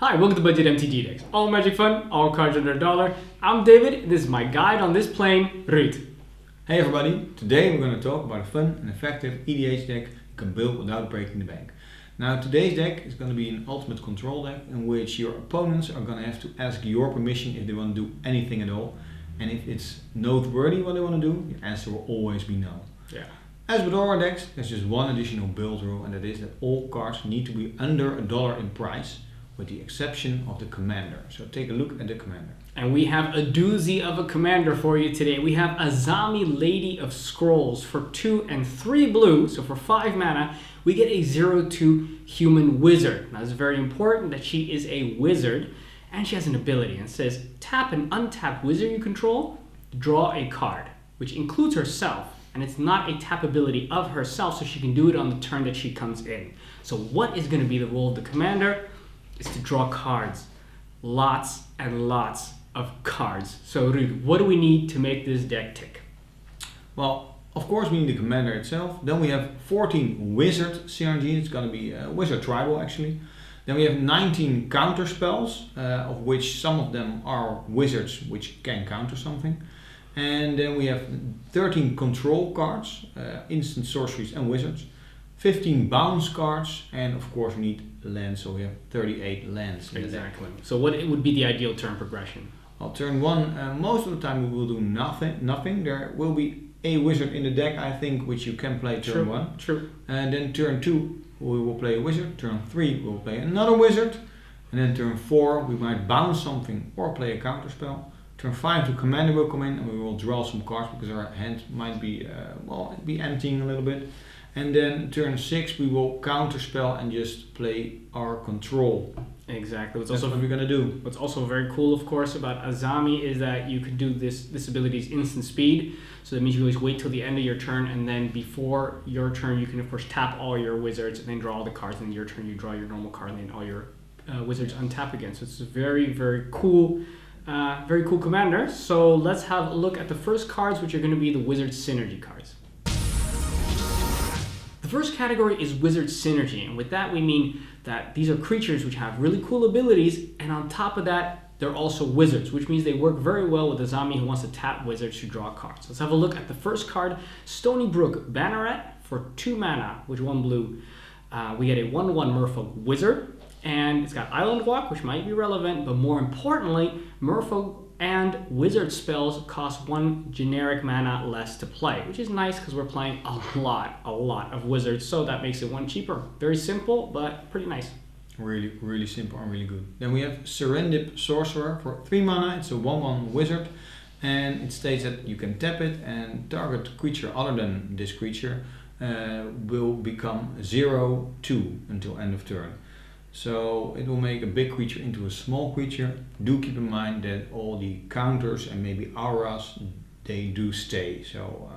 Hi, welcome to Budget MTG Decks. All magic fun, all cards under $1. I'm David, this is my guide on this plane, Ruud. Hey everybody, today we're going to talk about a fun and effective EDH deck you can build without breaking the bank. Now today's deck is going to be an ultimate control deck in which your opponents are going to have to ask your permission if they want to do anything at all. And if it's noteworthy what they want to do, the answer will always be no. Yeah. As with all our decks, there's just one additional build rule, and that is that all cards need to be under $1 in price, with the exception of the commander. So take a look at the commander. And we have a doozy of a commander for you today. We have Azami, Lady of Scrolls for 2 and 3 blue. So for 5 mana, we get a 0/2 human wizard. Now it's very important that she is a wizard, and she has an ability. And it says, tap an untapped wizard you control, draw a card, which includes herself. And it's not a tap ability of herself, so she can do it on the turn that she comes in. So what is going to be the role of the commander? Is to draw cards. Lots and lots of cards. So Ruud, what do we need to make this deck tick? Well, of course we need the commander itself. Then we have 14 wizard synergy. It's going to be a wizard tribal actually. Then we have 19 counterspells, of which some of them are wizards which can counter something. And then we have 13 control cards, instant sorceries and wizards. 15 bounce cards, and of course we need lands, so we have 38 lands. Exactly. So what would be the ideal turn progression? Well, turn 1, most of the time we will do nothing. There will be a wizard in the deck, I think, which you can play turn 1. True. And then turn 2 we will play a wizard, turn 3 we will play another wizard, and then turn 4 we might bounce something or play a counterspell. Turn 5 the commander will come in and we will draw some cards because our hand might be be emptying a little bit. And then turn 6 we will counterspell and just play our control. Exactly. That's what we're gonna do. What's also very cool, of course, about Azami is that you can do this ability's instant speed. So that means you always wait till the end of your turn, and then before your turn you can of course tap all your wizards and then draw all the cards, and your turn you draw your normal card and then all your wizards untap again. So it's a very cool commander. So let's have a look at the first cards, which are going to be the wizard synergy cards. The first category is Wizard Synergy, and with that we mean that these are creatures which have really cool abilities, and on top of that they're also wizards, which means they work very well with Azami who wants to tap wizards to draw cards. Let's have a look at the first card, Stony Brook Banneret for 2 mana with 1 blue. We get a 1/1 Merfolk Wizard, and it's got Island Walk, which might be relevant, but more importantly, Merfolk and wizard spells cost 1 generic mana less to play, which is nice because we're playing a lot of wizards, so that makes it 1 cheaper. Very simple, but pretty nice. Really simple and really good. Then we have Serendip Sorcerer for 3 mana. It's a 1/1 wizard, and it states that you can tap it and target creature other than this creature will become 0/2 until end of turn. So it will make a big creature into a small creature. Do keep in mind that all the counters and maybe auras, they do stay. So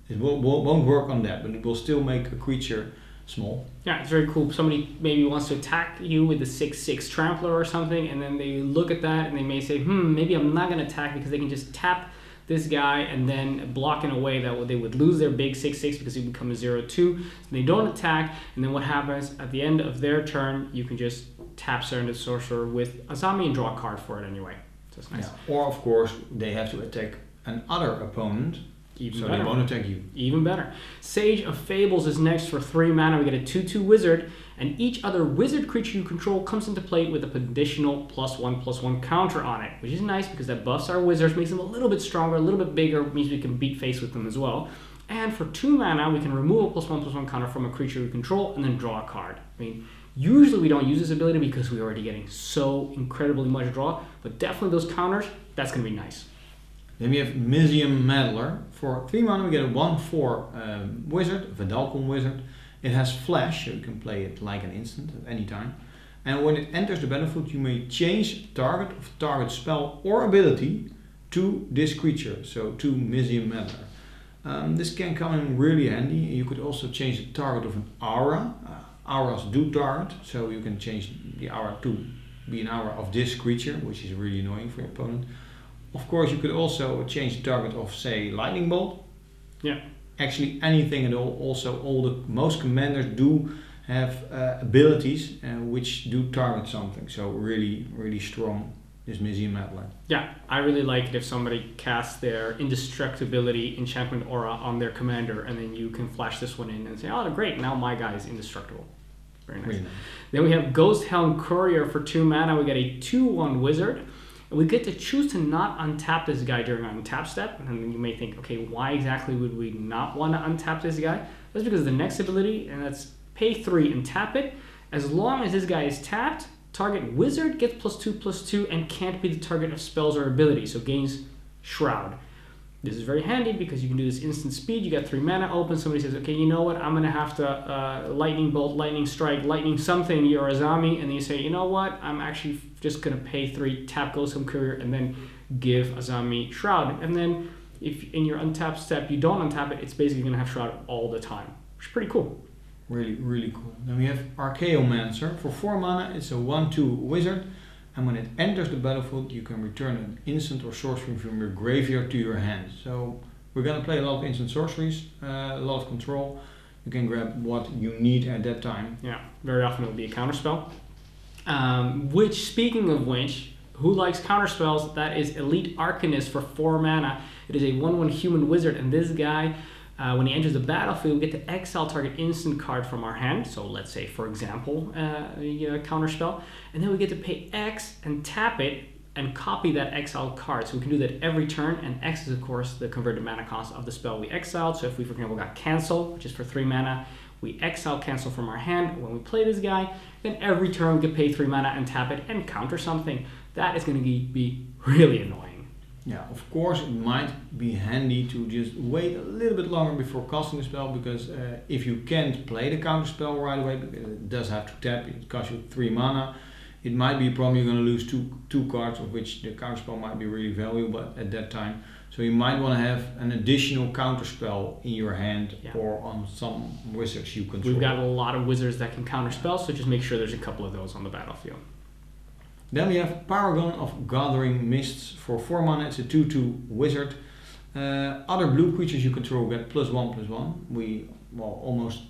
it won't work on that, but it will still make a creature small. Yeah, it's very cool. Somebody maybe wants to attack you with a 6/6 Trampler or something, and then they look at that and they may say, maybe I'm not going to attack because they can just tap this guy and then block in a way that they would lose their big 6/6 because he would become a 0/2. So they don't attack, and then what happens at the end of their turn, you can just tap Serendip Sorcerer with Azami and draw a card for it anyway. So it's nice. Yeah. Or of course they have to attack another opponent. Even so better. They won't attack you. Even better. Sage of Fables is next for 3 mana. We get a 2/2 wizard, and each other wizard creature you control comes into play with an additional +1/+1 counter on it, which is nice because that buffs our wizards, makes them a little bit stronger, a little bit bigger, means we can beat face with them as well. And for 2 mana, we can remove a +1/+1 counter from a creature we control and then draw a card. I mean, usually we don't use this ability because we're already getting so incredibly much draw, but definitely those counters, that's going to be nice. Then we have Mizzium Meddler. For 3 mana we get a 1/4 wizard, Vedalcon wizard. It has flash, so you can play it like an instant at any time. And when it enters the battlefield you may change target of target spell or ability to this creature, so to Mizzium Meddler. This can come in really handy. You could also change the target of an aura. Auras do target, so you can change the aura to be an aura of this creature, which is really annoying for your opponent. Of course, you could also change the target of, say, Lightning Bolt. Yeah. Actually, anything at all. Also, most commanders do have abilities which do target something. So really, really strong, this Mizzium Meddler. Yeah, I really like it if somebody casts their indestructibility enchantment aura on their commander, and then you can flash this one in and say, oh, great, now my guy is indestructible. Very nice. Really nice. Then we have Ghost Helm Courier for 2 mana. We get a 2/1 wizard. And we get to choose to not untap this guy during our untap step. And then you may think, okay, why exactly would we not want to untap this guy? That's because the next ability, and that's pay 3 and tap it. As long as this guy is tapped, target wizard gets +2/+2 and can't be the target of spells or abilities, so gains Shroud. This is very handy because you can do this instant speed. You got 3 mana open. Somebody says, okay, you know what? I'm going to have to lightning bolt, lightning strike, lightning something your Azami. And then you say, you know what? I'm actually just going to pay 3, tap Ghost Helm Courier, and then give Azami Shroud. And then if in your untap step you don't untap it, it's basically going to have Shroud all the time, which is pretty cool. Really, really cool. Then we have Archaeomancer. For 4 mana, it's a 1/2 wizard. And when it enters the battlefield, you can return an instant or sorcery from your graveyard to your hand. So we're going to play a lot of instant sorceries, a lot of control. You can grab what you need at that time. Yeah, very often it will be a counterspell. Which, speaking of which, who likes counterspells? That is Elite Arcanist for 4 mana. It is a 1/1 human wizard, and this guy, when he enters the battlefield, we get to exile target instant card from our hand. So let's say, for example, a counterspell. And then we get to pay X and tap it and copy that exiled card. So we can do that every turn. And X is, of course, the converted mana cost of the spell we exiled. So if we, for example, got Cancel, which is for 3 mana, we exile Cancel from our hand. When we play this guy, then every turn we can pay 3 mana and tap it and counter something. That is going to be really annoying. Yeah, of course it might be handy to just wait a little bit longer before casting the spell, because if you can't play the counter spell right away, because it does have to tap, it costs you 3 mana, it might be a problem. You're going to lose two cards, of which the counter spell might be really valuable at that time. So you might want to have an additional counter spell in your hand, or on some wizards you control. We've got a lot of wizards that can counter spells, so just make sure there's a couple of those on the battlefield. Then we have Paragon of Gathering Mists for 4 mana. It's a 2/2 wizard. Other blue creatures you control get +1/+1. We almost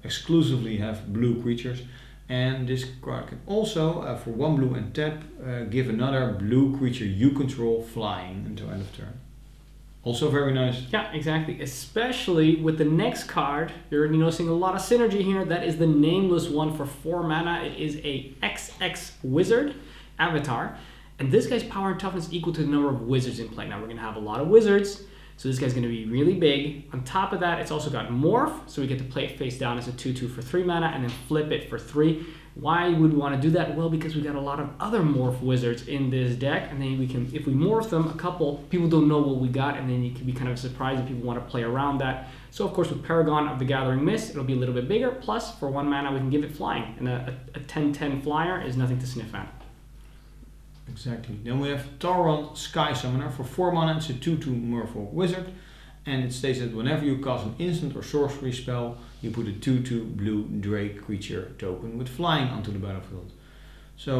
exclusively have blue creatures. And this card can also, for 1 blue and tap, give another blue creature you control flying until end of turn. Also very nice. Yeah, exactly. Especially with the next card, you're already noticing a lot of synergy here. That is the Nameless one for 4 mana. It is a XX wizard avatar. And this guy's power and toughness equal to the number of wizards in play. Now we're going to have a lot of wizards, so this guy's going to be really big. On top of that, it's also got Morph, so we get to play it face down as a 2/2 for 3 mana and then flip it for 3. Why would we want to do that? Well, because we got a lot of other Morph wizards in this deck, and then we can, if we morph them, a couple, people don't know what we got, and then it can be kind of a surprise if people want to play around that. So of course with Paragon of the Gathering Mist, it'll be a little bit bigger, plus for 1 mana we can give it flying, and a 10/10 flyer is nothing to sniff at. Exactly. Then we have Tauron Sky Summoner for 4 mana. It's a 2/2 Merfolk wizard, and it states that whenever you cast an instant or sorcery spell, you put a 2/2 blue Drake creature token with flying onto the battlefield. So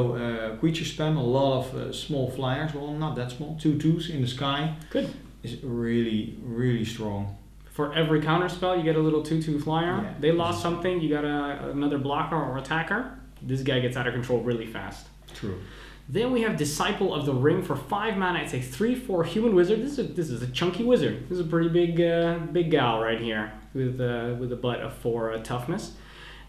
creature spam, a lot of small flyers, well not that small, 2/2s in the sky. Good. Is really, really strong. For every counter spell, you get a little 2/2 flyer. Yeah. They lost something, you got another blocker or attacker. This guy gets out of control really fast. True. Then we have Disciple of the Ring for 5 mana. It's a 3/4 human wizard. This is a chunky wizard. This is a pretty big gal right here with a butt of 4 toughness.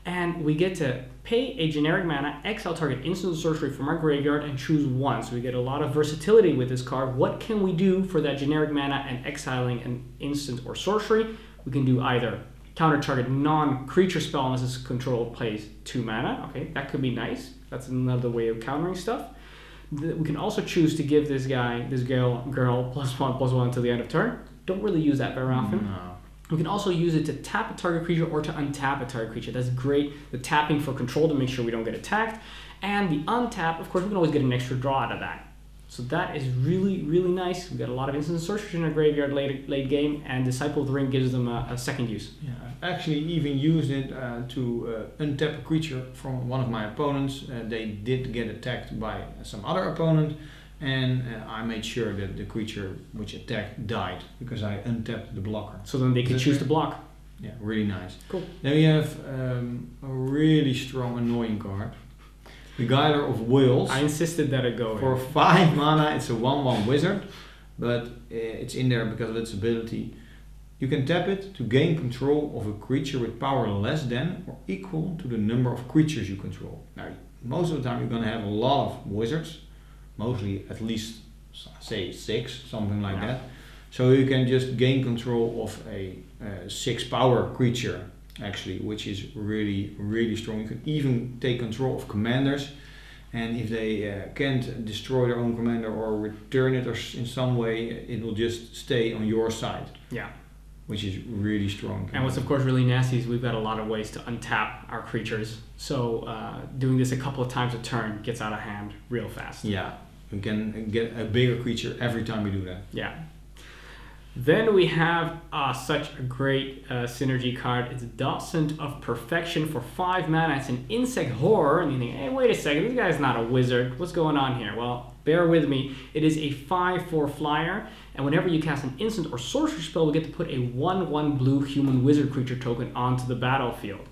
And we get to pay a generic mana, exile target instant sorcery from our graveyard, and choose 1. So we get a lot of versatility with this card. What can we do for that generic mana and exiling an instant or sorcery? We can do either counter target non-creature spell unless it's controlled plays 2 mana. Okay, that could be nice. That's another way of countering stuff. We can also choose to give this girl +1/+1 until the end of turn. Don't really use that very often. No. We can also use it to tap a target creature or to untap a target creature. That's great. The tapping for control to make sure we don't get attacked. And the untap, of course, we can always get an extra draw out of that. So that is really, really nice. We've got a lot of instant sorceries in our graveyard late game, and Disciple of the Ring gives them a second use. Yeah, I actually even used it to untap a creature from one of my opponents. They did get attacked by some other opponent, and I made sure that the creature which attacked died because I untapped the blocker. So then they can choose to block. Yeah, really nice. Cool. Then we have a really strong annoying card. The Guider of Wills. I insisted that it go For 5 mana, it's a 1/1 wizard, but it's in there because of its ability. You can tap it to gain control of a creature with power less than or equal to the number of creatures you control. Now, most of the time you're going to have a lot of wizards, mostly at least, say, 6, something like that. So you can just gain control of a 6 power creature, actually, which is really, really strong. You can even take control of commanders, and if they can't destroy their own commander or return it or in some way, it will just stay on your side. Yeah. Which is really strong. And what's of course really nasty is we've got a lot of ways to untap our creatures. So doing this a couple of times a turn gets out of hand real fast. Yeah, you can get a bigger creature every time you do that. Yeah. Then we have such a great synergy card. It's Docent of Perfection for 5 mana. It's an insect horror. And you think, hey, wait a second, this guy's not a wizard. What's going on here? Well, bear with me. It is a 5/4 flyer. And whenever you cast an instant or sorcery spell, we get to put a 1/1 blue human wizard creature token onto the battlefield.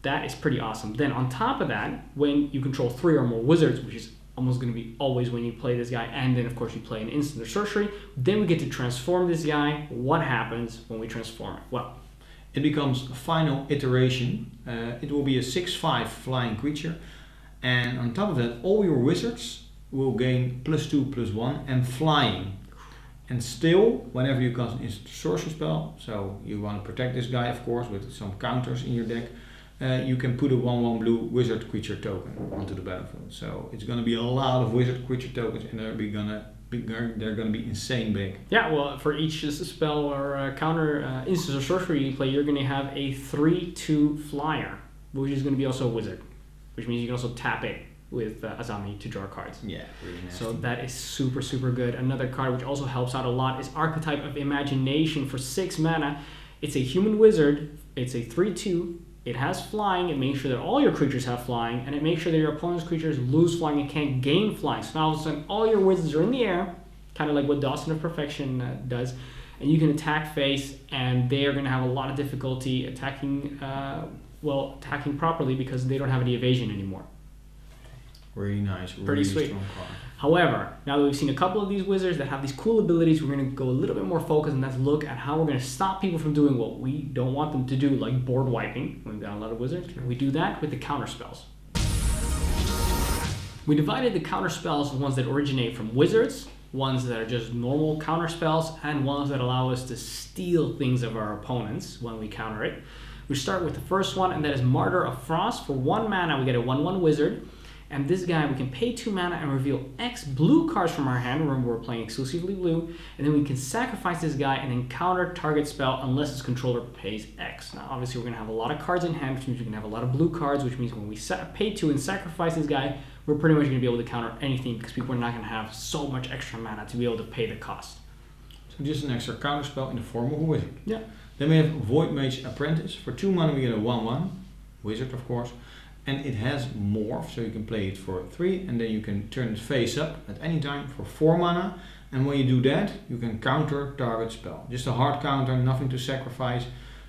That is pretty awesome. Then on top of that, when you control 3 or more wizards, which is almost going to be always when you play this guy, and then of course you play an instant or sorcery, then we get to transform this guy. What happens when we transform it? Well, it becomes a final iteration. It will be a 6/5 flying creature, and on top of that, all your wizards will gain +2/+1 and flying. And still, whenever you cast an instant sorcery spell, so you want to protect this guy, of course, with some counters in your deck, you can put a 1/1 blue wizard creature token onto the battlefield. So it's going to be a lot of wizard creature tokens, and they're going to be insane big. Yeah, well, for each spell or counter instant or sorcery you play, you're going to have a 3/2 flyer, which is going to be also a wizard, which means you can also tap it with Azami to draw cards. Yeah, really nice. So that is super, super good. Another card which also helps out a lot is Archetype of Imagination for 6 mana. It's a human wizard. It's a 3/2. It has flying. It makes sure that all your creatures have flying, and it makes sure that your opponent's creatures lose flying and can't gain flying. So now all of a sudden, all your wizards are in the air, kind of like what Docent of Perfection does, and you can attack face, and they are going to have a lot of difficulty attacking, attacking properly because they don't have any evasion anymore. Really nice, really Pretty sweet. strong card. However, now that we've seen a couple of these wizards that have these cool abilities, we're going to go a little bit more focused, and let's look at how we're going to stop people from doing what we don't want them to do, like board wiping. We've got a lot of wizards. We do that with the counterspells. We divided the counterspells into ones that originate from wizards, ones that are just normal counterspells, and ones that allow us to steal things of our opponents when we counter it. We start with the first one, and that is Martyr of Frost. For 1 mana, we get a 1/1 wizard. And this guy, we can pay 2 mana and reveal X blue cards from our hand. Remember, we're playing exclusively blue. And then we can sacrifice this guy and then counter target spell unless its controller pays X. Now, obviously, we're going to have a lot of cards in hand, which means we can have a lot of blue cards, which means when we pay 2 and sacrifice this guy, we're pretty much going to be able to counter anything because people are not going to have so much extra mana to be able to pay the cost. So just an extra counter spell in the form of a wizard. Yeah. Then we have Void Mage Apprentice. For 2 mana, we get a 1/1 wizard, of course. And it has morph, so you can play it for 3, and then you can turn it face up at any time for 4 mana. And when you do that, you can counter target spell. Just a hard counter, nothing to sacrifice.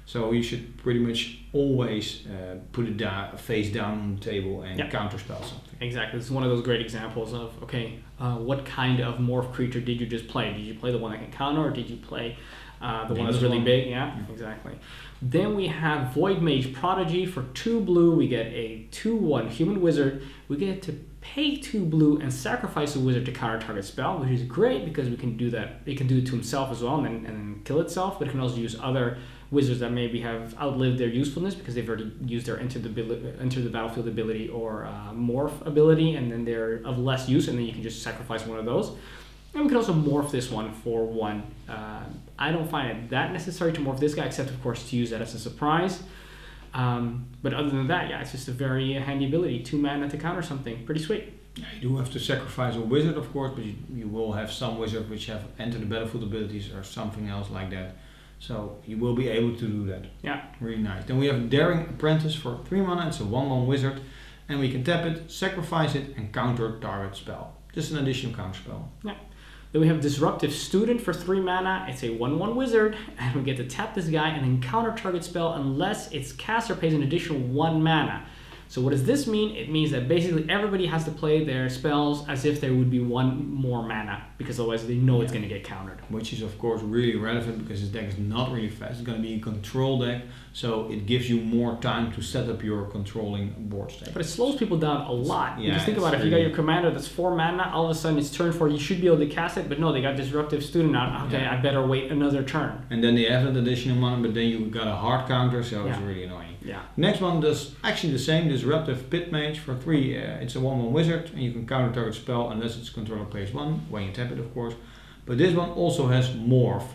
So you should pretty much always put it down, face down on the table and counter spell something. Exactly. This is one of those great examples of, okay, what kind of morph creature did you just play? Did you play the one that can counter, or did you play the one that's really big? Yeah, exactly. Then we have Void Mage Prodigy. For 2 blue, we get a 2/1 human wizard. We get to pay 2 blue and sacrifice a wizard to counter target spell, which is great because we can do that. It can do it to himself as well and then kill itself, but it can also use other wizards that maybe have outlived their usefulness because they've already used their enter the battlefield ability or morph ability, and then they're of less use, and then you can just sacrifice one of those. And we can also morph this one for 1. I don't find it that necessary to morph this guy, except of course to use that as a surprise. But other than that, yeah, it's just a very handy ability. 2 mana to counter something. Pretty sweet. Yeah, you do have to sacrifice a wizard, of course, but you will have some wizards which have enter the battlefield abilities or something else like that. So you will be able to do that. Yeah. Really nice. Then we have Daring Apprentice for 3 mana. It's a 1/1 wizard. And we can tap it, sacrifice it, and counter target spell. Just an additional counter spell. Yeah. Then we have Disruptive Student for 3 mana. It's a 1/1 wizard, and we get to tap this guy and then counter target spell unless its caster pays an additional 1 mana. So what does this mean? It means that basically everybody has to play their spells as if there would be 1 more mana, because otherwise they know it's going to get countered. Which is of course really relevant because this deck is not really fast. It's going to be a control deck, so it gives you more time to set up your controlling board state. But it slows people down a lot. Yeah, Just think about it. If you got your commander that's 4 mana, all of a sudden it's turn 4, you should be able to cast it, but no, they got Disruptive Student out. Okay, I better wait another turn. And then they have that additional mana, but then you got a hard counter, so it's really annoying. Yeah. Next one does actually the same, Disruptive Pit Mage for 3. It's a 1/1 wizard, and you can counter target spell unless its controller pays 1, when you tap it of course. But this one also has Morph.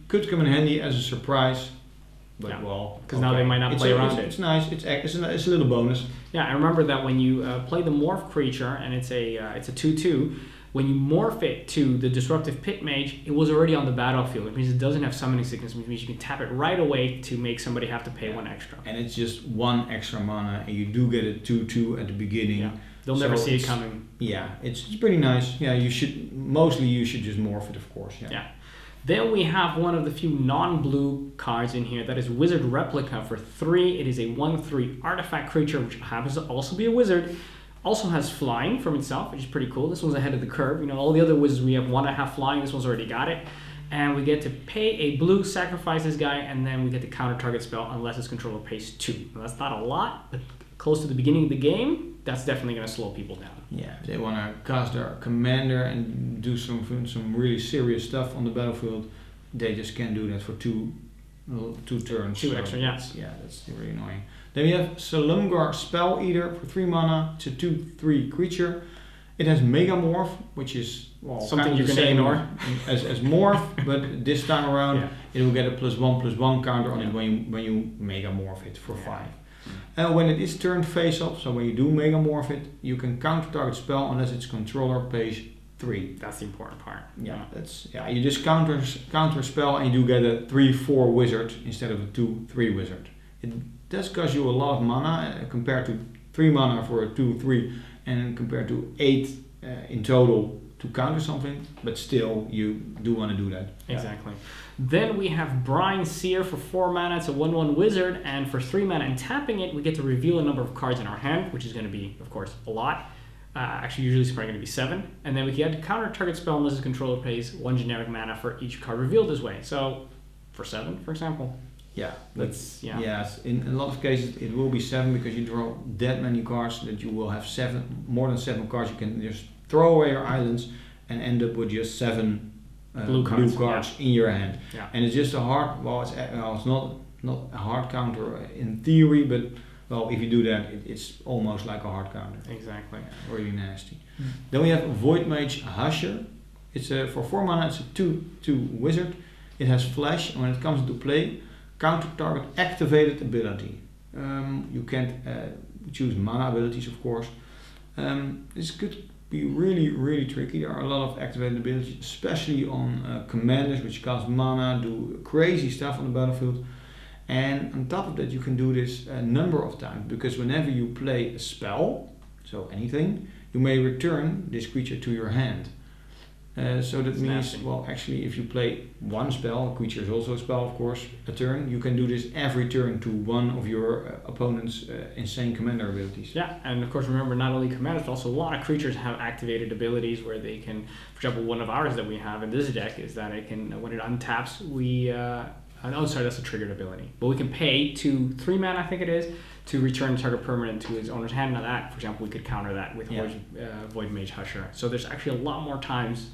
Could come in handy as a surprise, but well, because now they might not play around it. It's nice. It's a little bonus. Yeah, and remember that when you play the Morph creature, and it's a 2/2. When you morph it to the Disruptive Pit Mage, it was already on the battlefield. It means it doesn't have summoning sickness, which means you can tap it right away to make somebody have to pay 1 extra. And it's just 1 extra mana, and you do get a 2/2 at the beginning. Yeah. They'll never see it coming. Yeah, it's pretty nice. Yeah, you should just morph it, of course. Yeah. Then we have one of the few non-blue cards in here. That is Wizard Replica for 3. It is a 1/3 artifact creature, which happens to also be a wizard. Also has flying from itself, which is pretty cool. This one's ahead of the curve. You know, all the other wizards we have 1.5 flying. This one's already got it. And we get to pay a blue, sacrifice this guy, and then we get to counter target spell unless its controller pays 2. Now, that's not a lot, but close to the beginning of the game, that's definitely going to slow people down. Yeah, if they want to cast their commander and do some really serious stuff on the battlefield, they just can't do that for two turns. 2 extra, yeah. That's really annoying. Then we have Salumgar Spell Eater for 3 mana. It's a 2/3 creature. It has Mega Morph, which is something you're going to ignore as Morph, but this time around it will get a +1/+1 counter on it when you Mega Morph it for 5. And when it is turned face up, so when you do Mega Morph it, you can counter target spell unless its controller pays 3. That's the important part. You just counter spell and you do get a 3/4 wizard instead of a 2/3 wizard. It does cost you a lot of mana compared to 3 mana for a 2/3 and compared to 8 in total to counter something, but still you do want to do that. Exactly. Then we have Brine Seer for 4 mana. It's a 1/1 wizard, and for 3 mana and tapping it, we get to reveal a number of cards in our hand, which is going to be, of course, a lot. Actually, usually it's probably going to be 7. And then we get counter target spell unless the controller pays 1 generic mana for each card revealed this way. So, for 7, for example. Yes, in a lot of cases it will be 7 because you draw that many cards that you will have more than 7 cards. You can just throw away your islands and end up with just 7 blue cards in your hand. Yeah. And it's just a hard, it's not a hard counter in theory, but if you do that, it's almost like a hard counter. Exactly. Really nasty. Then we have Void Mage Husher. It's for 4 mana. It's a 2/2 wizard. It has flash, and when it comes into play, counter target activated ability. You can't choose mana abilities, of course. This could be really, really tricky. There are a lot of activated abilities, especially on commanders, which cost mana, do crazy stuff on the battlefield. And on top of that, you can do this a number of times, because whenever you play a spell, so anything, you may return this creature to your hand. So that means, actually, if you play one spell, a creature is also a spell, of course, a turn, you can do this every turn to one of your opponent's insane commander abilities. Yeah, and of course, remember, not only commanders, but also a lot of creatures have activated abilities where they can, for example, one of ours that we have in this deck is that it can, when it untaps, that's a triggered ability. But we can pay 3 mana, I think it is, to return target permanent to his owner's hand. Now that, for example, we could counter that with Void Mage Husher. So there's actually a lot more times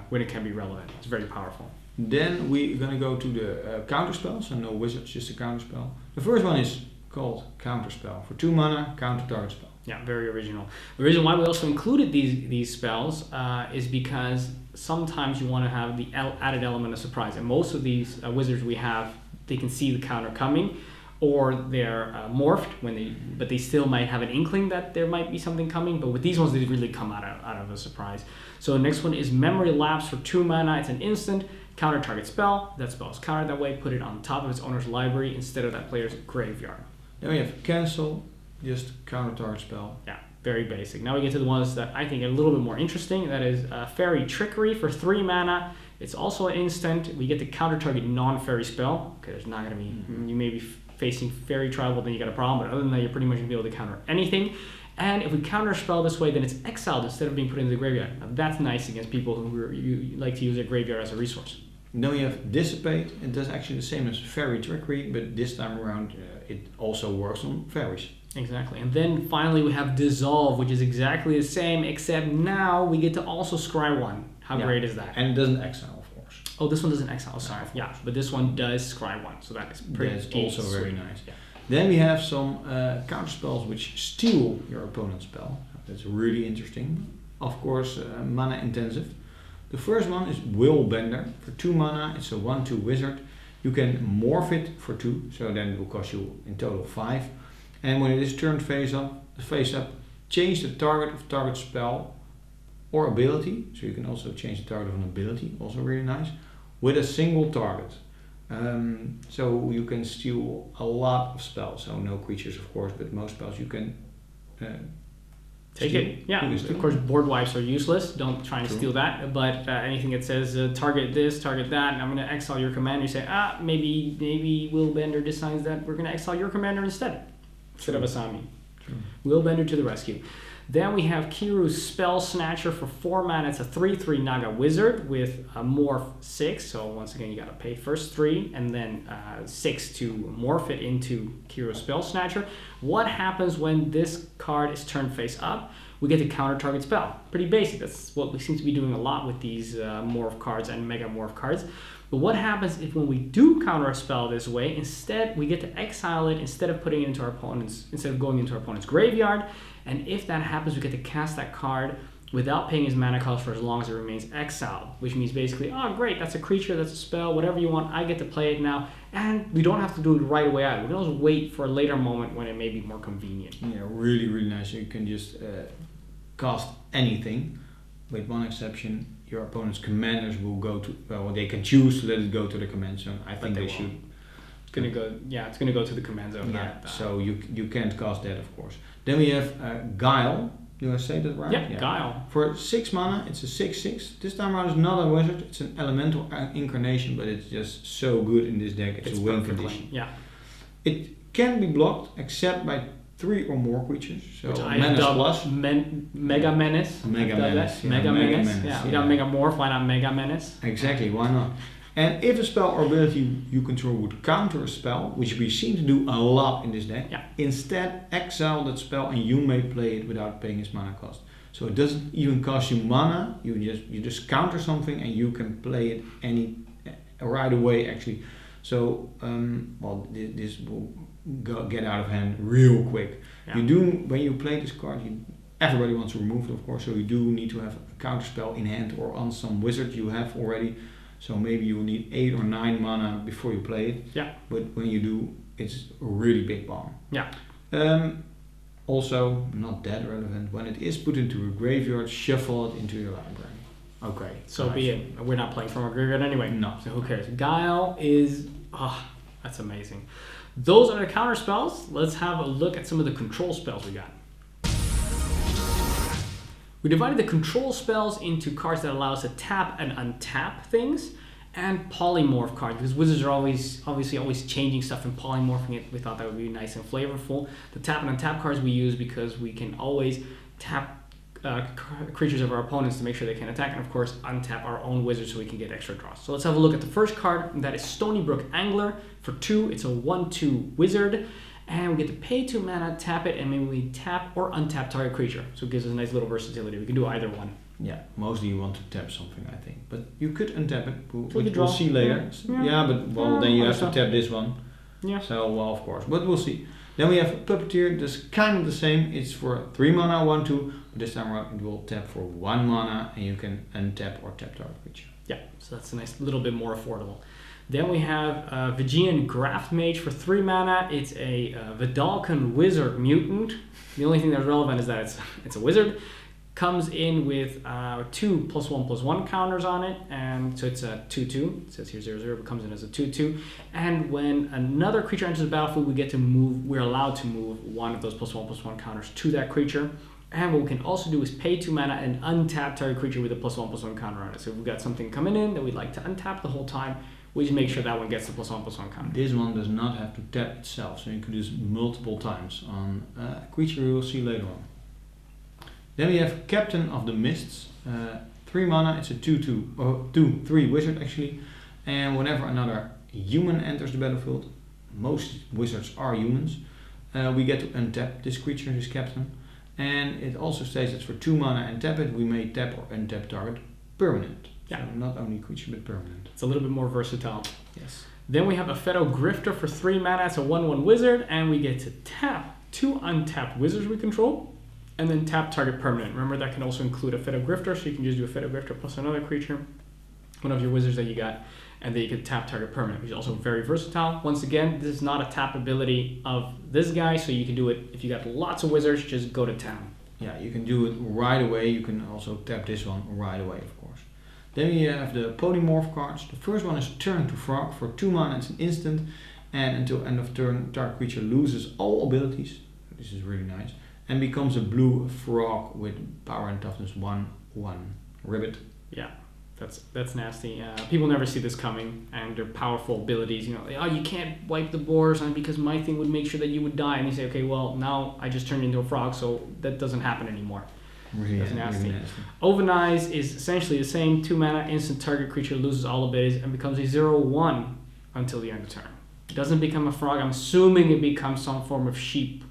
when it can be relevant. It's very powerful. Then we're going to go to the counterspell. So no wizards, just a counterspell. The first one is called Counterspell. For 2 mana, counter target spell. Yeah, very original. The reason why we also included these spells is because sometimes you want to have the added element of surprise. And most of these wizards we have, they can see the counter coming, or they're morphed but they still might have an inkling that there might be something coming. But with these ones, they really come out of a surprise. So the next one is Memory Lapse for 2 mana. It's an instant counter target spell. That spell is countered that way. Put it on top of its owner's library instead of that player's graveyard. Then we have Cancel, just counter target spell. Yeah, Very basic. Now we get to the ones that I think are a little bit more interesting. That is Fairy Trickery for 3 mana. It's also an instant. We get to counter target non-fairy spell. Okay, there's not going to be, you may be facing Fairy Tribal, then you got a problem, but other than that, you're pretty much going to be able to counter anything. And if we counter spell this way, then it's exiled instead of being put into the graveyard. Now, that's nice against people who you like to use their graveyard as a resource. Then we have Dissipate. It does actually the same as Fairy Trickery, but this time around it also works on fairies. Exactly. And then finally we have Dissolve, which is exactly the same, except now we get to also scry 1. How great is that? And it doesn't exile, of course. Oh, this one doesn't exile, sorry. Yeah, but this one does scry 1, so that is pretty That's also very sweet. nice. Yeah. Then we have some counterspells which steal your opponent's spell. That's really interesting. Of course, mana intensive. The first one is Will Bender. For 2 mana, it's a 1/2 wizard. You can morph it for 2, so then it will cost you in total 5. And when it is turned face up, change the target of target spell or ability. So you can also change the target of an ability, also really nice, with a single target. So you can steal a lot of spells. So no creatures, of course, but most spells you can take it. Yeah, of course, board wipes are useless. Don't try and steal that. But anything that says target this, target that, and I'm going to exile your commander, you say, maybe Will Bender decides that we're going to exile your commander instead of Azami. Will Bender to the rescue. Then we have Kiru's Spell Snatcher for 4 mana. It's a 3/3 Naga Wizard with a morph 6. So once again, you got to pay first 3 and then 6 to morph it into Kiru's Spell Snatcher. What happens when this card is turned face up? We get to counter target spell. Pretty basic. That's what we seem to be doing a lot with these morph cards and mega morph cards. But what happens if when we do counter a spell this way, instead we get to exile it instead of putting it into our opponent's, instead of going into our opponent's graveyard? And if that happens, we get to cast that card without paying his mana cost for as long as it remains exiled, which means basically, oh great, that's a creature, that's a spell, whatever you want, I get to play it now, and we don't have to do it right away either. We can also wait for a later moment when it may be more convenient. Yeah, really, really nice. You can just cast anything, with one exception. Your opponent's commanders will go to, well, they can choose to let it go to the command zone. I think they should. It's gonna go, yeah, it's gonna go to the command zone. Yeah, so you can't cast that, of course. Then we have Guile. Do I say that right? Yeah, Guile. For 6 mana, it's a 6/6. This time around, it's not a wizard. It's an elemental incarnation, but it's just so good in this deck. It's a win condition. Yeah. It can be blocked except by 3 or more creatures. So Menace plus. Mega Menace. Mega Menace. Yeah, Mega Menace. Yeah, we got Mega Morph, why not Mega Menace? Exactly, why not? And if a spell or ability you control would counter a spell, which we seem to do a lot in this deck, instead exile that spell and you may play it without paying its mana cost. So it doesn't even cost you mana, you just counter something and you can play it right away actually. So this will get out of hand real quick. Yeah. When you play this card, everybody wants to remove it, of course, so you do need to have a counterspell in hand or on some wizard you have already. So maybe you will need 8 or 9 mana before you play it. Yeah. But when you do, it's a really big bomb. Yeah. Also, not that relevant, when it is put into a graveyard, shuffle it into your library. Okay. So be it. We're not playing from our graveyard anyway. No. So who cares? Guile is, that's amazing. Those are the counter spells. Let's have a look at some of the control spells we got. We divided the control spells into cards that allow us to tap and untap things, and polymorph cards, because wizards are obviously always changing stuff and polymorphing it. We thought that would be nice and flavorful. The tap and untap cards we use because we can always tap creatures of our opponents to make sure they can attack, and of course untap our own wizards so we can get extra draws. So let's have a look at the first card, and that is Stony Brook Angler. For 2, it's a 1/2 wizard. And we get to pay 2 mana, tap it, and maybe we tap or untap target creature. So it gives us a nice little versatility. We can do either one. Yeah, mostly you want to tap something, I think. But you could untap it. We'll see later. Yeah, but then you have to tap this one. Yeah. So, well, of course. But we'll see. Then we have Puppeteer. That's kind of the same. It's for 3 mana, 1/2. But this time around, it will tap for 1 mana, and you can untap or tap target creature. Yeah, so that's a nice little bit more affordable. Then we have Vigian Graft Mage for 3 mana. It's a Vidalcan Wizard Mutant. The only thing that's relevant is that it's a wizard. Comes in with 2 +1/+1 counters on it, and so it's a 2/2. It says here 0/0, but comes in as a 2/2. And when another creature enters the battlefield, we're allowed to move one of those +1/+1 counters to that creature. And what we can also do is pay 2 mana and untap target creature with a +1/+1 counter on it. So if we've got something coming in that we'd like to untap the whole time, we just make sure that one gets the +1/+1 counter. This one does not have to tap itself, so you can do this multiple times on a creature we will see later on. Then we have Captain of the Mists. 3 mana, it's a 2/3 wizard actually. And whenever another human enters the battlefield, most wizards are humans, we get to untap this creature, this captain. And it also states that for 2 mana and tap it, we may tap or untap target permanent. Yeah. So not only creature, but permanent. It's a little bit more versatile. Yes. Then we have a Feto Grifter for 3 mana. It's a 1/1 wizard, and we get to tap 2 untapped wizards we control, and then tap target permanent. Remember, that can also include a Feto Grifter, so you can just do a Feto Grifter plus another creature, one of your wizards that you got, and then you can tap target permanent, which is also very versatile. Once again, this is not a tap ability of this guy, so you can do it if you got lots of wizards, just go to town. Yeah, you can do it right away. You can also tap this one right away, of course. Then we have the Polymorph cards. The first one is Turn to Frog for 2 mana. It's an instant, and until end of turn, target creature loses all abilities. This is really nice, and becomes a blue frog with power and toughness 1/1. Ribbit. Yeah. That's nasty. People never see this coming, and their powerful abilities, you can't wipe the boars on because my thing would make sure that you would die. And you say, okay, well, now I just turned into a frog, so that doesn't happen anymore. Really, that's nasty. Really nasty. Ovenize is essentially the same. 2 mana, instant target creature loses all abilities and becomes a 0/1 until the end of turn. It doesn't become a frog. I'm assuming it becomes some form of sheep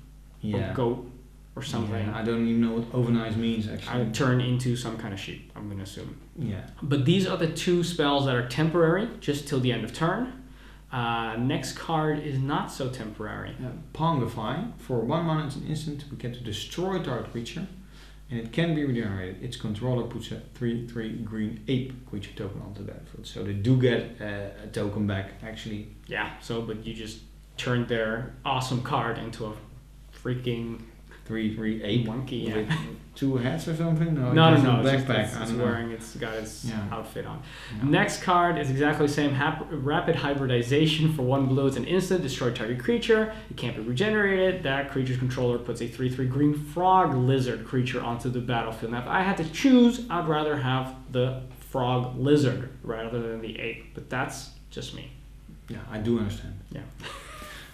or goat or something. Yeah, I don't even know what Ovenize means, actually. I turn into some kind of sheep, I'm going to assume. Yeah. But these are the 2 spells that are temporary, just till the end of turn. Next card is not so temporary. Pongify. For 1 mana, it's an instant. We get to destroy target creature, and it can be regenerated. Its controller puts a 3/3 green ape creature token onto the battlefield. So they do get a token back, actually. Yeah, but you just turned their awesome card into a freaking 3/3 ape monkey with 2 hats or something. No. Backpack. It's got its outfit on. Yeah. Next card is exactly the same. Rapid hybridization for 1 blue. It's an instant. Destroy target creature. It can't be regenerated. That creature's controller puts a 3/3 green frog lizard creature onto the battlefield. Now, if I had to choose, I'd rather have the frog lizard rather than the ape. But that's just me. Yeah, I do understand. Yeah.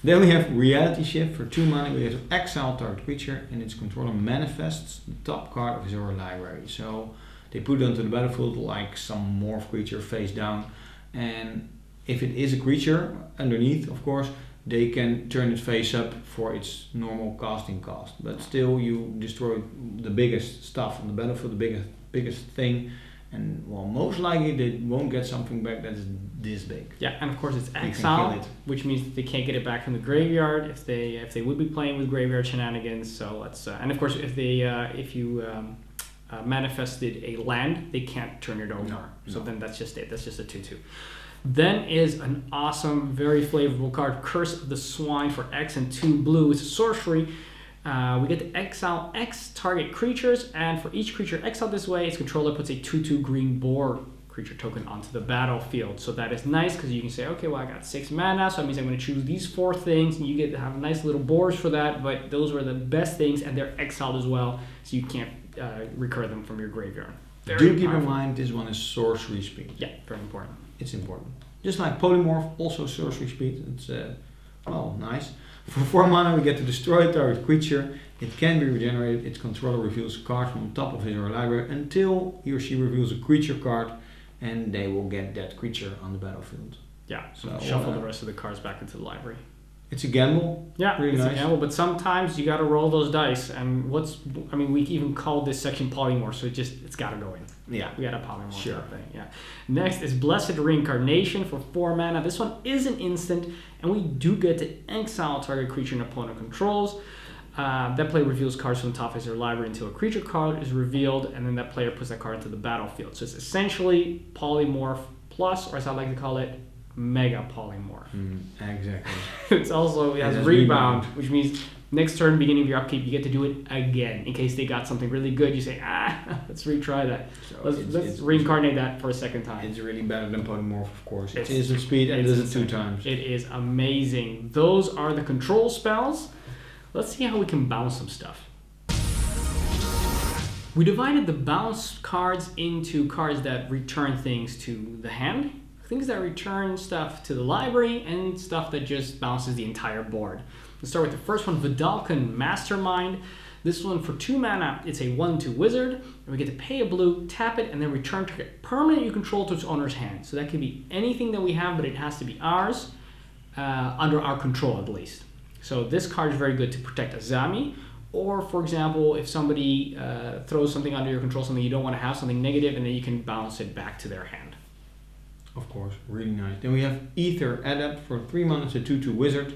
Then we have Reality Shift for 2 mana. We have to exile target creature, and its controller manifests the top card of his or her library. So they put it onto the battlefield like some morph creature face down, and if it is a creature underneath, of course, they can turn it face up for its normal casting cost. But still, you destroy the biggest stuff on the battlefield, the biggest thing. And well, most likely they won't get something back that is this big. Yeah, and of course it's exile, which means that they can't get it back from the graveyard if they would be playing with graveyard shenanigans. So let's and of course if you manifested a land, they can't turn it over. So then that's just it. That's just a 2/2. Then is an awesome, very flavorful card, Curse of the Swine for X and 2 blue. It's a sorcery. We get to exile X target creatures, and for each creature exiled this way, its controller puts a 2/2 green boar creature token onto the battlefield. So that is nice because you can say, okay, well, I got 6 mana, so that means I'm going to choose these 4 things, and you get to have nice little boars for that, but those were the best things, and they're exiled as well, so you can't recur them from your graveyard. Do keep in mind, this one is sorcery speed. Yeah, very important. It's important. Just like Polymorph, also sorcery speed. It's, nice. For 4 mana, we get to destroy target creature. It can be regenerated. Its controller reveals a card from the top of his or her library until he or she reveals a creature card, and they will get that creature on the battlefield. Yeah, so shuffle the rest of the cards back into the library. It's a gamble. Yeah, really it's nice. a gamble, but sometimes you got to roll those dice. And we even called this section polymorph, so it's got to go in. Yeah, we got to polymorph that thing. Yeah. Next is Blessed Reincarnation for 4 mana. This one is an instant, and we do get to exile target creature an opponent controls. That player reveals cards from the top of their library until a creature card is revealed, and then that player puts that card into the battlefield. So it's essentially polymorph plus, or as I like to call it, mega polymorph. Exactly. It has rebound, which means next turn, beginning of your upkeep, you get to do it again. In case they got something really good, you say, let's retry that. So let's reincarnate that for a second time. It's really better than polymorph, of course. It is a speed, and it does it 2 times. It is amazing. Those are the control spells. Let's see how we can bounce some stuff. We divided the bounce cards into cards that return things to the hand, things that return stuff to the library, and stuff that just bounces the entire board. Let's start with the first one, Vidalcan Mastermind. This one for 2 mana, it's a 1/2 wizard, and we get to pay a blue, tap it, and then return target permanent you control to its owner's hand. So that could be anything that we have, but it has to be ours, under our control at least. So this card is very good to protect Azami, or for example, if somebody throws something under your control, something you don't want to have, something negative, and then you can bounce it back to their hand. Of course, really nice. Then we have Ether Adept for 3 mana, it's a 2/2 wizard.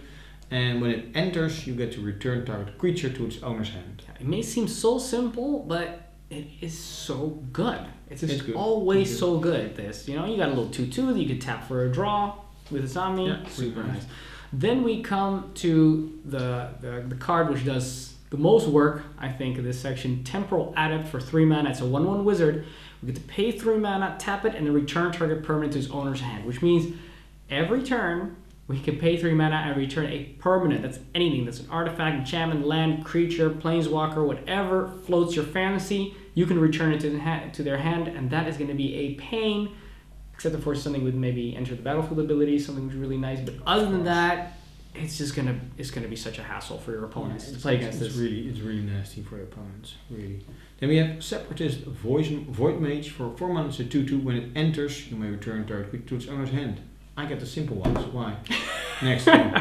And when it enters, you get to return target creature to its owner's hand. It may seem so simple, but it is so good. It's just good. always It's so good at this. You know, you got a little 2/2 that you could tap for a draw with Azami. Yeah, super really nice. Then we come to the card which does the most work, I think, in this section. Temporal Adept for 3 mana. It's a 1/1 wizard. We get to pay 3 mana, tap it, and then return target permanent to its owner's hand, which means every turn we can pay 3 mana and return a permanent. That's anything. That's an artifact, enchantment, land, creature, planeswalker, whatever floats your fantasy. You can return it to their hand, and that is going to be a pain, except for something with maybe enter the battlefield ability, something really nice. But other than that, it's gonna be such a hassle for your opponents to play against this. It's really nasty for your opponents, really. Then we have Separatist Void Mage for 4 mana, it's a 2/2. When it enters, you may return target creature to its owner's hand. I get the simple ones. Why? Next one.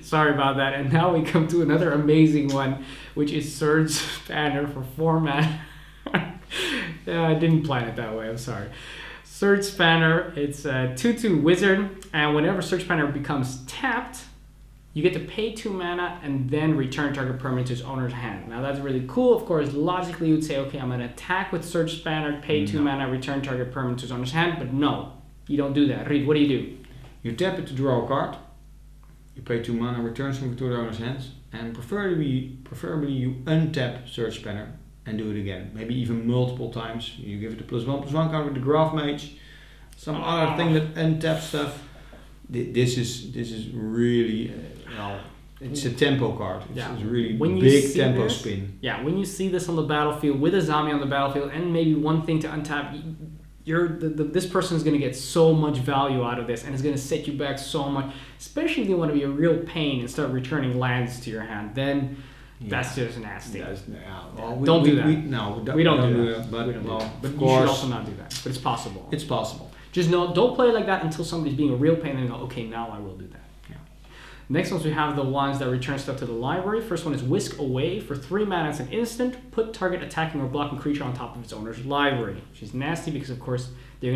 Sorry about that. And now we come to another amazing one, which is Surge Spanner for 4 mana. I didn't plan it that way. I'm sorry. Surge Spanner. It's a 2/2 wizard, and whenever Surge Spanner becomes tapped, you get to pay 2 mana and then return target permanent to its owner's hand. Now that's really cool. Of course, logically you would say, okay, I'm going to attack with Surge Spanner, pay 2 mana, return target permanent to its owner's hand, but no. You don't do that. Reed, what do? You tap it to draw a card. You pay 2 mana, return something to the owner's hands, and preferably you untap Surge Spanner and do it again. Maybe even multiple times. You give it a +1/+1 card with the Graph Mage, some other thing that untaps stuff. This is really it's a tempo card. It's really big tempo spin. Yeah, when you see this on the battlefield with Azami on the battlefield, and maybe one thing to untap. This person is going to get so much value out of this, and it's going to set you back so much, especially if you want to be a real pain and start returning lands to your hand. Then that's just nasty. Don't do that. We don't do that. But you should also not do that. But it's possible. It's possible. Just don't play like that until somebody's being a real pain, and then go, okay, now I will do that. Next ones we have the ones that return stuff to the library. First one is Whisk Away for 3 mana. It's an instant. Put target attacking or blocking creature on top of its owner's library, which is nasty because of course they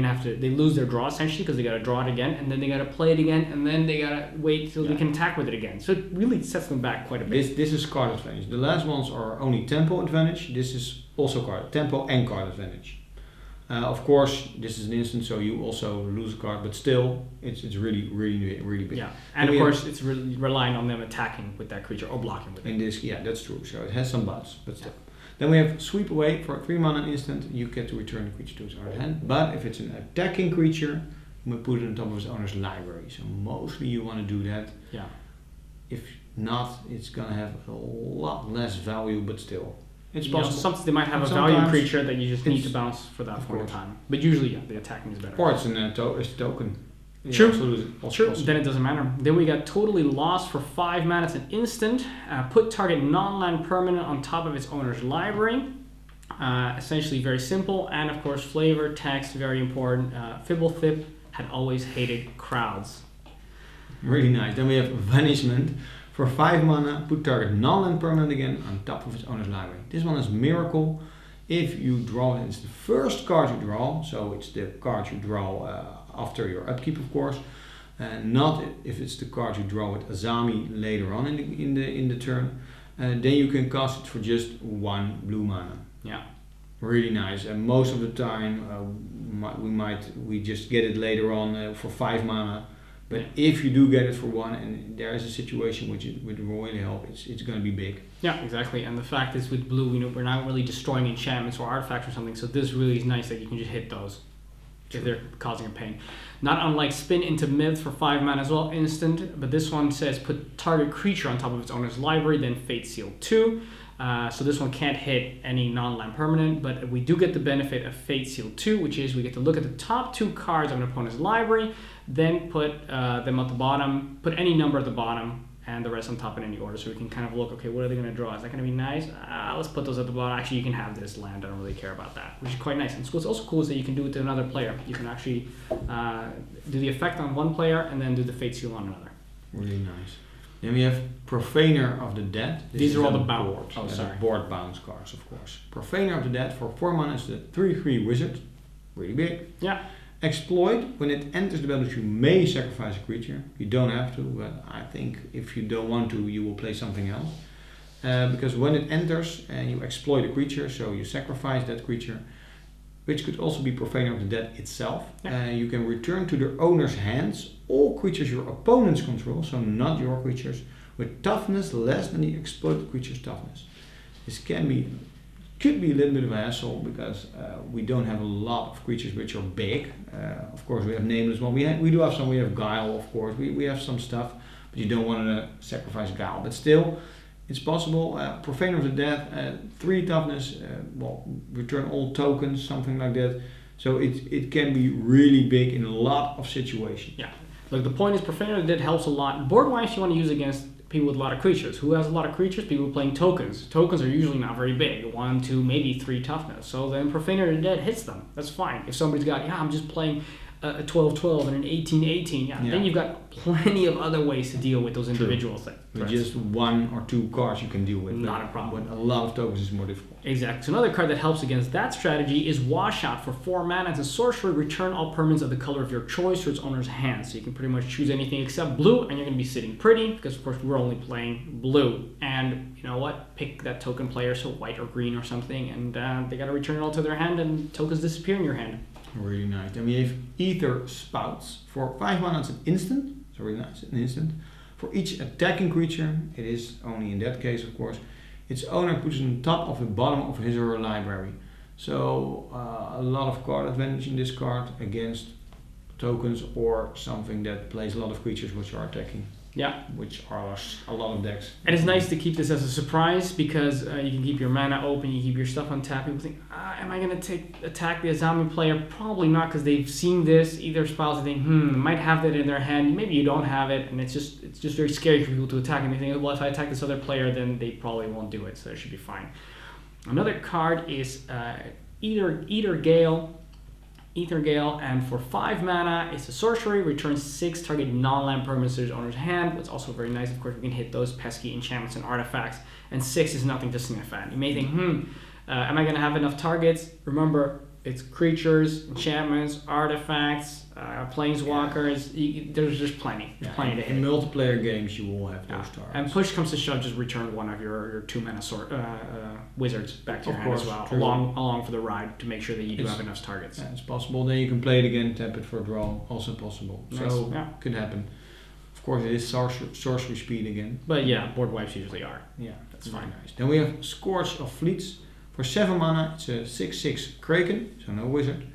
lose their draw essentially because they got to draw it again, and then they got to play it again, and then they got to wait till they can attack with it again. So it really sets them back quite a bit. This is card advantage. The last ones are only tempo advantage. This is also tempo and card advantage. Of course, this is an instant, so you also lose a card, but still, it's really, really, really big. Yeah, and of course, it's relying on them attacking with that creature or blocking with it. That's true. So it has some buts, but still. Then we have Sweep Away for 3 mana instant. You get to return the creature to its owner's hand. But if it's an attacking creature, you may put it on top of its owner's library. So mostly you want to do that. Yeah. If not, it's gonna have a lot less value, but still. It's possible. Sometimes they might have a value creature that you just need to bounce for that point in time. But usually, the attacking is better. Or it's a token. True. Then it doesn't matter. Then we got Totally Lost for 5 mana. It's an instant. Put target non-land permanent on top of its owner's library. Essentially very simple. And of course, flavor, text, very important. Fibblethip had always hated crowds. Really nice. Then we have Vanishment. For 5 mana, put target non-land permanent again on top of its owner's library. This one is Miracle. If you draw it, it's the first card you draw, so it's the card you draw after your upkeep, of course. Not if it's the card you draw with Azami later on in the turn. Then you can cast it for just 1 blue mana. Yeah, really nice. And most of the time, we just get it later on for 5 mana. But if you do get it for 1, and there is a situation which would really help, it's going to be big. Yeah, exactly. And the fact is with blue, we're not really destroying enchantments or artifacts or something, so this really is nice that you can just hit those if they're causing a pain. Not unlike Spin into Myth for 5 mana as well, instant, but this one says put target creature on top of its owner's library, then Fate Seal 2. So this one can't hit any non-land permanent, but we do get the benefit of Fate Seal 2, which is we get to look at the top 2 cards of an opponent's library, then put them at the bottom, put any number at the bottom, and the rest on top in any order. So we can kind of look, okay, what are they going to draw? Is that going to be nice? Let's put those at the bottom. Actually, you can have this land. I don't really care about that, which is quite nice. And what's also cool is that you can do it to another player. You can actually do the effect on one player and then do the Fate Seal on another. Really nice. Then we have Profaner of the Dead. These are all the bound. board. Oh, sorry. Board bounce cards, of course. Profaner of the Dead for 4 mana is the 3/3 wizard. Really big. Yeah. Exploit, when it enters the battlefield, you may sacrifice a creature. You don't have to, but I think if you don't want to, you will play something else. Because when it enters and you exploit a creature, so you sacrifice that creature, which could also be Profaner of the Dead itself. Yeah. You can return to their owner's hands all creatures your opponents control, so not your creatures, with toughness less than the exploited creature's toughness. This could be a little bit of a hassle because we don't have a lot of creatures which are big. Of course, we have nameless one. We do have some. We have Guile, of course. We have some stuff, but you don't want to sacrifice Guile. But still, it's possible. Profaner of the Dead, 3 toughness. Return all tokens, something like that. So it can be really big in a lot of situations. Yeah. Look, the point is Profaner of the Dead helps a lot. Board wipes you want to use against people with a lot of creatures. Who has a lot of creatures? People playing tokens. Tokens are usually not very big. 1, 2, maybe 3 toughness. So then Profaner of the Dead hits them. That's fine. If somebody's got, I'm just playing a 12-12 and an 18-18, then you've got plenty of other ways to deal with those individual things. With just 1 or 2 cards you can deal with. Not a problem. But a lot of tokens is more difficult. Exactly. So another card that helps against that strategy is Washout for 4 mana. It's a sorcery. Return all permanents of the color of your choice to its owner's hand. So you can pretty much choose anything except blue, and you're going to be sitting pretty because, of course, we're only playing blue. And you know what? Pick that token player, so white or green or something, and they got to return it all to their hand, and tokens disappear in your hand. Really nice. Then we have Ether Spouts. For 5 mana, it's an instant. So really nice, an instant. For each attacking creature, it is only in that case, of course, its owner puts it on top of the bottom of his or her library. So a lot of card advantage in this card against tokens or something that plays a lot of creatures which are attacking. Yeah. Which are a lot of decks. And it's nice to keep this as a surprise because you can keep your mana open, you keep your stuff on tap. People think, am I going to attack the Azami player? Probably not, because they've seen this, either spouse, they think, might have that in their hand. Maybe you don't have it, and it's just very scary for people to attack. And they think, well, if I attack this other player, then they probably won't do it, so it should be fine. Another card is Ether Gale, and for 5 mana, it's a sorcery, returns 6 target non-land permanents to its owner's hand. What's also very nice, of course, we can hit those pesky enchantments and artifacts, and 6 is nothing to sniff at. You may think, am I going to have enough targets? Remember, it's creatures, enchantments, artifacts, planeswalkers. There's plenty. There's plenty to hit. In multiplayer games, you will have those targets. And push comes to shove, just return one of your 2 mana wizards back to your hand as well, along for the ride to make sure that you do have enough targets. Yeah, it's possible. Then you can play it again, tap it for a draw. Also possible. Nice. So could happen. Of course, it is sorcery speed again. But yeah, board wipes usually are. Yeah, that's fine. Nice. Then we have Scourge of Fleets. For 7 mana, it's a 6/6 Kraken, so no wizard.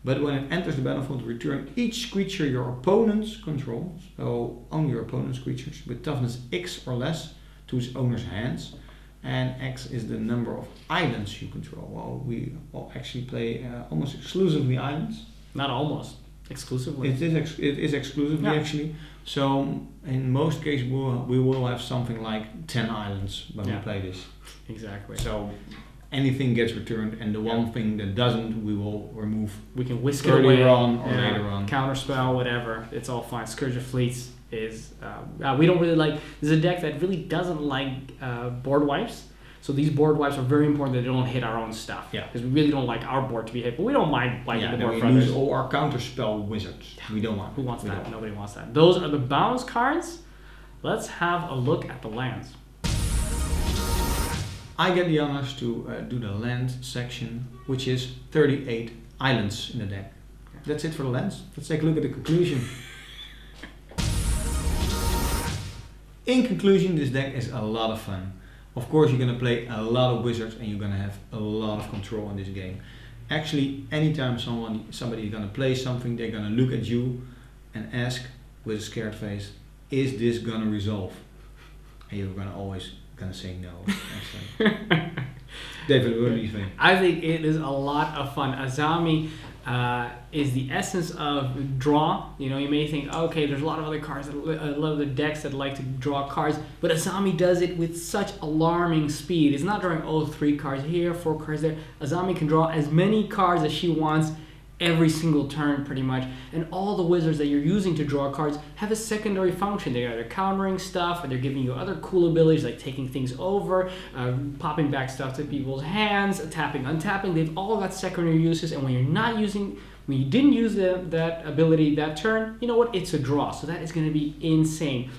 But when it enters the battlefield, return each creature your opponents control, so only your opponent's creatures, with toughness X or less to its owner's hands. And X is the number of islands you control. Well, we all actually play almost exclusively islands. Not almost. Exclusively. It is exclusively actually. So in most cases we will have something like 10 islands when we play this. Exactly. So anything gets returned, and the one thing that doesn't, we will remove. We can whisk it away on or later on. Counterspell, whatever. It's all fine. Scourge of Fleets is we don't really like. There's a deck that really doesn't like board wipes. So these board wipes are very important that they don't hit our own stuff. Yeah. Because we really don't like our board to be hit, but we don't mind wiping the board for others. We lose all our counterspell wizards. We don't want. Who wants that? Nobody wants that. Those are the bounce cards. Let's have a look at the lands. I get the honors to do the land section, which is 38 islands in the deck. That's it for the lands. Let's take a look at the conclusion. In conclusion, this deck is a lot of fun. Of course, you're going to play a lot of wizards and you're going to have a lot of control in this game. Actually, anytime somebody is going to play something, they're going to look at you and ask with a scared face, is this going to resolve? And you're always gonna say no. David, what do you think? I think it is a lot of fun. Azami is the essence of draw. You know, you may think, okay, there's a lot of other cards, a lot of the decks that like to draw cards, but Azami does it with such alarming speed. It's not drawing 3 cards here, 4 cards there. Azami can draw as many cards as she wants every single turn pretty much, and all the wizards that you're using to draw cards have a secondary function. They're either countering stuff, or they're giving you other cool abilities like taking things over, popping back stuff to people's hands, tapping, untapping. They've all got secondary uses, and when you didn't use that ability that turn, you know what, it's a draw. So that is going to be insane.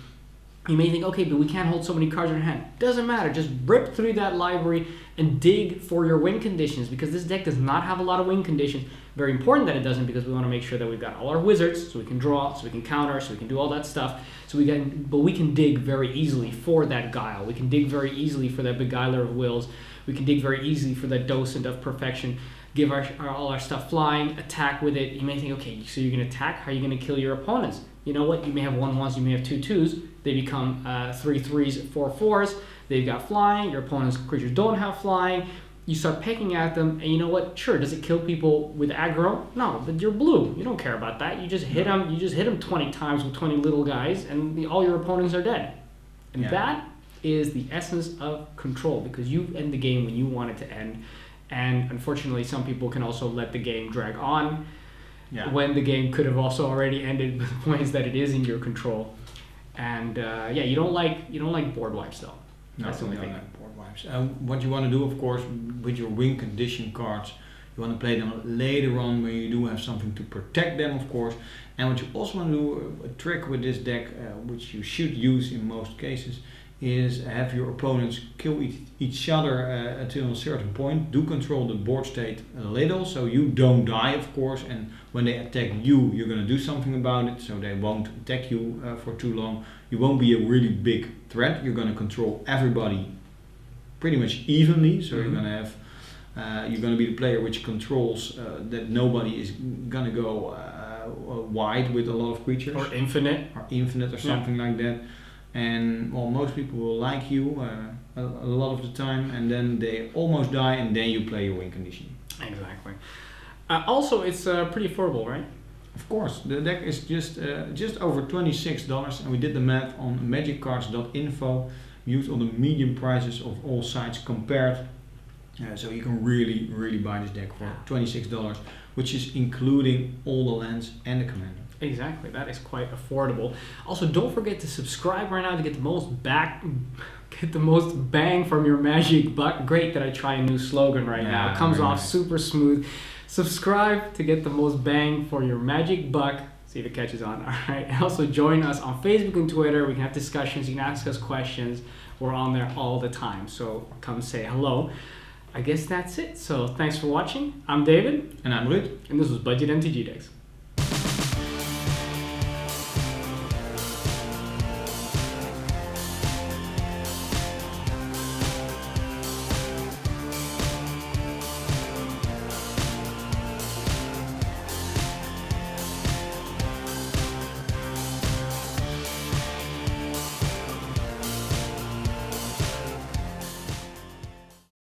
You may think, okay, but we can't hold so many cards in our hand. Doesn't matter, just rip through that library and dig for your win conditions, because this deck does not have a lot of win conditions. Very important that it doesn't, because we want to make sure that we've got all our wizards, so we can draw, so we can counter, so we can do all that stuff. But we can dig very easily for that guile. We can dig very easily for that beguiler of wills. We can dig very easily for that docent of perfection. Give all our stuff flying, attack with it. You may think, okay, so you're going to attack, how are you going to kill your opponents? You know what, you may have 1/1s, you may have 2/2s. They become 3/3s, 4/4s. They've got flying, your opponent's creatures don't have flying. You start picking at them, and you know what, sure, does it kill people with aggro? No, but you're blue, you don't care about that. You just hit them 20 times with 20 little guys, and all your opponents are dead. And that is the essence of control, because you end the game when you want it to end. And unfortunately, some people can also let the game drag on when the game could have also already ended with points that it is in your control. And you don't like board wipes though. That's the only thing. Board wipes. What you want to do, of course, with your win condition cards, you want to play them later on when you do have something to protect them, of course. And what you also want to do, a trick with this deck, which you should use in most cases, is have your opponents kill each other until a certain point. Do control the board state a little, so you don't die, of course, and when they attack you, you're going to do something about it, so they won't attack you for too long. You won't be a really big threat. You're going to control everybody pretty much evenly, so you're going to have you're going to be the player which controls that nobody is going to go wide with a lot of creatures. Or infinite. Or something like that. And well, most people will like you a lot of the time, and then they almost die, and then you play your win condition. Exactly. Also, it's pretty affordable, right? Of course, the deck is just over $26, and we did the math on magiccards.info. Used all the medium prices of all sites compared, so you can really buy this deck for $26, which is including all the lands and the commander. Exactly, that is quite affordable. Also, don't forget to subscribe right now to get the most bang from your magic buck. Great that I try a new slogan right now. It comes off super smooth. Subscribe to get the most bang for your magic buck. See if it catches on. All right. And also join us on Facebook and Twitter. We can have discussions. You can ask us questions. We're on there all the time. So come say hello. I guess that's it. So thanks for watching. I'm David. And I'm Ruud. And this was Budget MTG Decks.